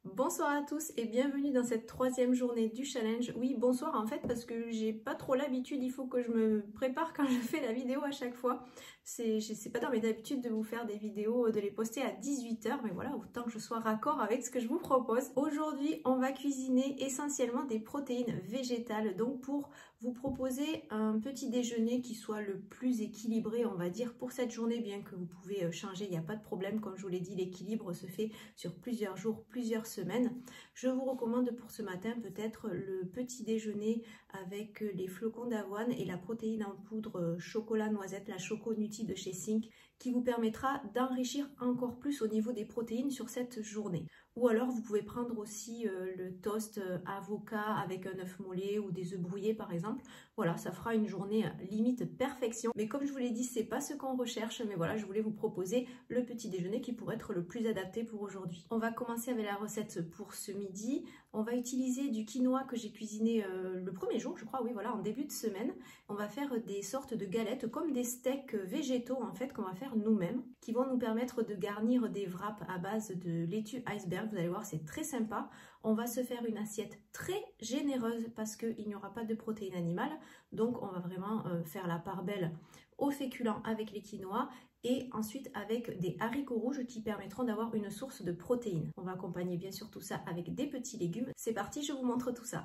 Bonsoir à tous et bienvenue dans cette troisième journée du challenge. Oui, bonsoir en fait parce que j'ai pas trop l'habitude, il faut que je me prépare quand je fais la vidéo à chaque fois. C'est pas dans mes habitudes de vous faire des vidéos, de les poster à 18 h, mais voilà, autant que je sois raccord avec ce que je vous propose. Aujourd'hui, on va cuisiner essentiellement des protéines végétales, donc pour vous proposer un petit déjeuner qui soit le plus équilibré, on va dire, pour cette journée, bien que vous pouvez changer, il n'y a pas de problème. Comme je vous l'ai dit, l'équilibre se fait sur plusieurs jours, plusieurs semaines. Je vous recommande pour ce matin peut-être le petit déjeuner avec les flocons d'avoine et la protéine en poudre chocolat noisette, la Choco Nutri de chez Sink, qui vous permettra d'enrichir encore plus au niveau des protéines sur cette journée. Ou alors vous pouvez prendre aussi le toast avocat avec un œuf mollet ou des œufs brouillés par exemple. Voilà, ça fera une journée limite perfection. Mais comme je vous l'ai dit, c'est pas ce qu'on recherche, mais voilà, je voulais vous proposer le petit déjeuner qui pourrait être le plus adapté pour aujourd'hui. On va commencer avec la recette pour ce midi. On va utiliser du quinoa que j'ai cuisiné le premier jour, je crois, oui, voilà, en début de semaine. On va faire des sortes de galettes, comme des steaks végétaux en fait, qu'on va faire nous-mêmes, qui vont nous permettre de garnir des wraps à base de laitue iceberg. Vous allez voir, c'est très sympa. On va se faire une assiette très généreuse parce qu'il n'y aura pas de protéines animales. Donc on va vraiment faire la part belle aux féculents avec les quinoa et ensuite avec des haricots rouges qui permettront d'avoir une source de protéines. On va accompagner bien sûr tout ça avec des petits légumes. C'est parti, je vous montre tout ça.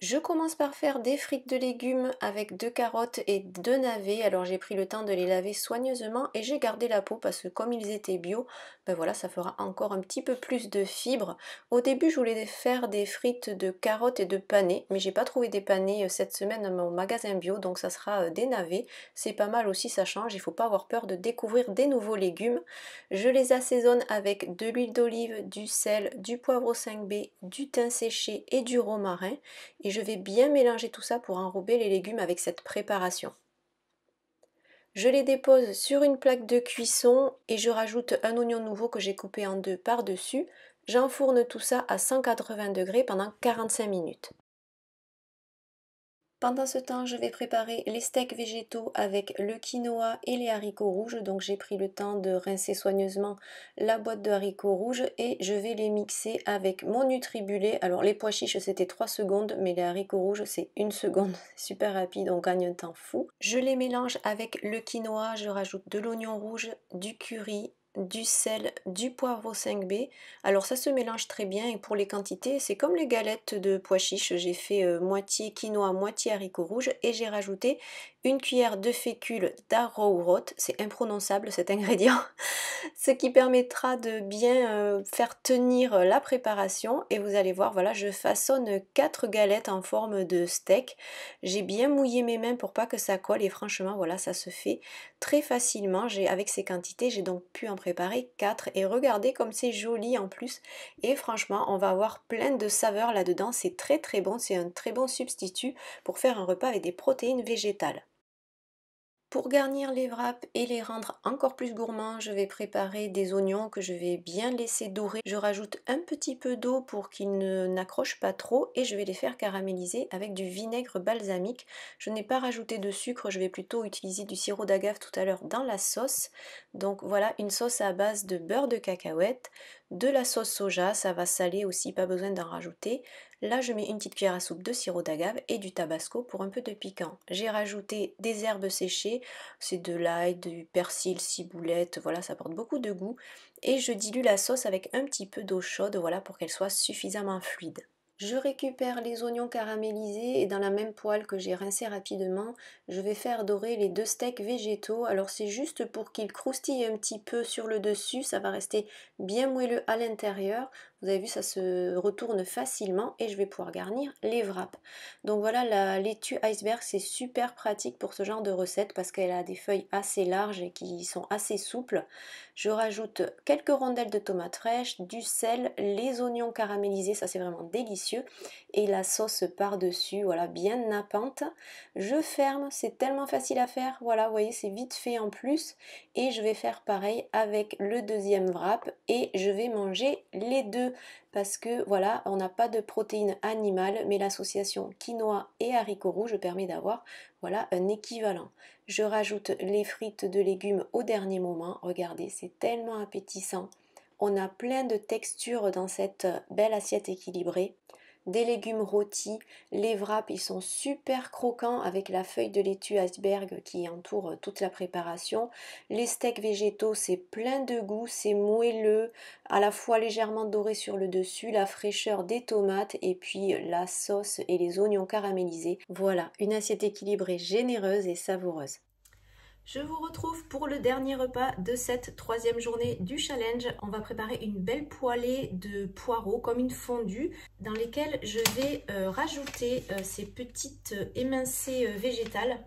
Je commence par faire des frites de légumes avec 2 carottes et 2 navets. Alors j'ai pris le temps de les laver soigneusement et j'ai gardé la peau parce que comme ils étaient bio, ben voilà, ça fera encore un petit peu plus de fibres. Au début, je voulais faire des frites de carottes et de panais, mais j'ai pas trouvé des panais cette semaine dans mon magasin bio, donc ça sera des navets. C'est pas mal aussi, ça change, il faut pas avoir peur de découvrir des nouveaux légumes. Je les assaisonne avec de l'huile d'olive, du sel, du poivre 5B, du thym séché et du romarin. Et je vais bien mélanger tout ça pour enrober les légumes avec cette préparation. Je les dépose sur une plaque de cuisson et je rajoute un oignon nouveau que j'ai coupé en deux par-dessus. J'enfourne tout ça à 180 degrés pendant 45 minutes. Pendant ce temps, je vais préparer les steaks végétaux avec le quinoa et les haricots rouges. Donc j'ai pris le temps de rincer soigneusement la boîte de haricots rouges et je vais les mixer avec mon nutribulé. Alors les pois chiches c'était 3 secondes, mais les haricots rouges c'est 1 seconde. C'est super rapide, on gagne un temps fou. Je les mélange avec le quinoa, je rajoute de l'oignon rouge, du curry, du sel, du poivre 5B. Alors ça se mélange très bien et pour les quantités, c'est comme les galettes de pois chiches. J'ai fait moitié quinoa, moitié haricots rouges et j'ai rajouté une cuillère de fécule d'arrowroot. C'est imprononçable cet ingrédient. Ce qui permettra de bien faire tenir la préparation et vous allez voir, voilà, je façonne 4 galettes en forme de steak. J'ai bien mouillé mes mains pour pas que ça colle et franchement, voilà, ça se fait très facilement. Avec ces quantités, j'ai donc pu en préparer 4 et regardez comme c'est joli en plus et franchement, on va avoir plein de saveurs là-dedans. C'est très très bon, c'est un très bon substitut pour faire un repas avec des protéines végétales. Pour garnir les wraps et les rendre encore plus gourmands, je vais préparer des oignons que je vais bien laisser dorer. Je rajoute un petit peu d'eau pour qu'ils n'accrochent pas trop et je vais les faire caraméliser avec du vinaigre balsamique. Je n'ai pas rajouté de sucre, je vais plutôt utiliser du sirop d'agave tout à l'heure dans la sauce. Donc voilà, une sauce à base de beurre de cacahuète, de la sauce soja, ça va saler aussi, pas besoin d'en rajouter. Là, je mets une petite cuillère à soupe de sirop d'agave et du tabasco pour un peu de piquant. J'ai rajouté des herbes séchées, c'est de l'ail, du persil, ciboulette, voilà, ça apporte beaucoup de goût. Et je dilue la sauce avec un petit peu d'eau chaude, voilà, pour qu'elle soit suffisamment fluide. Je récupère les oignons caramélisés et dans la même poêle que j'ai rincé rapidement, je vais faire dorer les 2 steaks végétaux. Alors c'est juste pour qu'ils croustillent un petit peu sur le dessus, ça va rester bien moelleux à l'intérieur. Vous avez vu, ça se retourne facilement et je vais pouvoir garnir les wraps. Donc voilà, la laitue iceberg, c'est super pratique pour ce genre de recette parce qu'elle a des feuilles assez larges et qui sont assez souples. Je rajoute quelques rondelles de tomates fraîches, du sel, les oignons caramélisés, ça c'est vraiment délicieux, et la sauce par-dessus, voilà, bien nappante. Je ferme, c'est tellement facile à faire, voilà, vous voyez, c'est vite fait en plus, et je vais faire pareil avec le deuxième wrap, et je vais manger les deux, parce que voilà, on n'a pas de protéines animales, mais l'association quinoa et haricots rouges permet d'avoir, voilà, un équivalent. Je rajoute les frites de légumes au dernier moment, regardez, c'est tellement appétissant. On a plein de textures dans cette belle assiette équilibrée. Des légumes rôtis, les wraps ils sont super croquants avec la feuille de laitue iceberg qui entoure toute la préparation. Les steaks végétaux c'est plein de goût, c'est moelleux, à la fois légèrement doré sur le dessus, la fraîcheur des tomates et puis la sauce et les oignons caramélisés. Voilà, une assiette équilibrée généreuse et savoureuse. Je vous retrouve pour le dernier repas de cette troisième journée du challenge. On va préparer une belle poêlée de poireaux comme une fondue dans lesquelles je vais rajouter ces petites émincées végétales,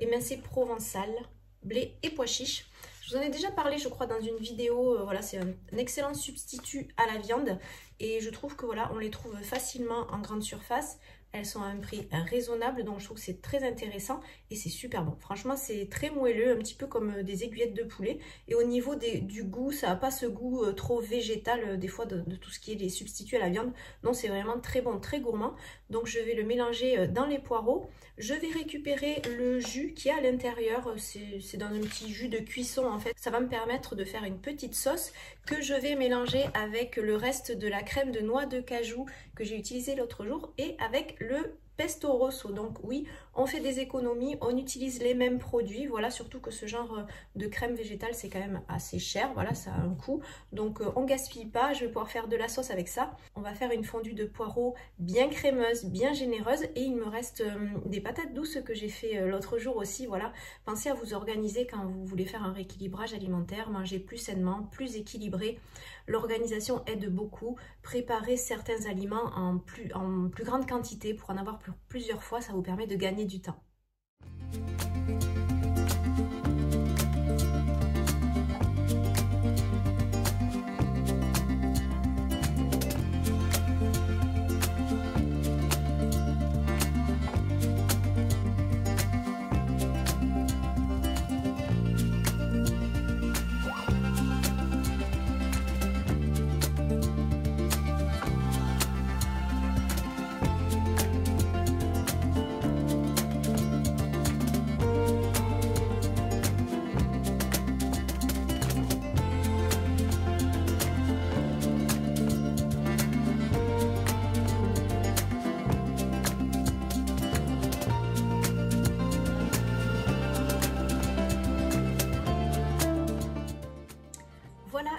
émincées provençales, blé et pois chiches. Je vous en ai déjà parlé je crois dans une vidéo, voilà, c'est un excellent substitut à la viande et je trouve que voilà, on les trouve facilement en grande surface. Elles sont à un prix raisonnable, donc je trouve que c'est très intéressant et c'est super bon. Franchement, c'est très moelleux, un petit peu comme des aiguillettes de poulet. Et au niveau du goût, ça n'a pas ce goût trop végétal des fois de tout ce qui est les substituts à la viande. Non, c'est vraiment très bon, très gourmand. Donc je vais le mélanger dans les poireaux. Je vais récupérer le jus qui est à l'intérieur. C'est dans un petit jus de cuisson en fait. Ça va me permettre de faire une petite sauce que je vais mélanger avec le reste de la crème de noix de cajou que j'ai utilisé l'autre jour et avec le pesto rosso. Donc oui, on fait des économies, on utilise les mêmes produits, voilà, surtout que ce genre de crème végétale c'est quand même assez cher, voilà, ça a un coût, donc on gaspille pas. Je vais pouvoir faire de la sauce avec ça. On va faire une fondue de poireaux bien crémeuse, bien généreuse et il me reste des patates douces que j'ai fait l'autre jour aussi, voilà. Pensez à vous organiser quand vous voulez faire un rééquilibrage alimentaire, manger plus sainement, plus équilibré. L'organisation aide beaucoup. Préparer certains aliments en plus grande quantité pour en avoir plusieurs fois, ça vous permet de gagner du temps.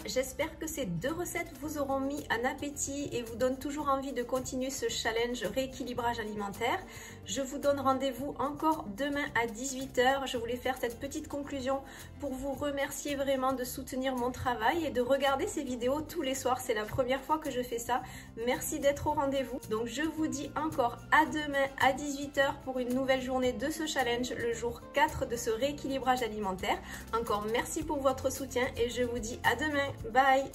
J'espère que ces deux recettes vous auront mis un appétit et vous donnent toujours envie de continuer ce challenge rééquilibrage alimentaire. Je vous donne rendez-vous encore demain à 18 h. Je voulais faire cette petite conclusion pour vous remercier vraiment de soutenir mon travail et de regarder ces vidéos tous les soirs. C'est la première fois que je fais ça. Merci d'être au rendez-vous. Donc je vous dis encore à demain à 18 h pour une nouvelle journée de ce challenge, le jour 4 de ce rééquilibrage alimentaire. Encore merci pour votre soutien et je vous dis à demain. Bye!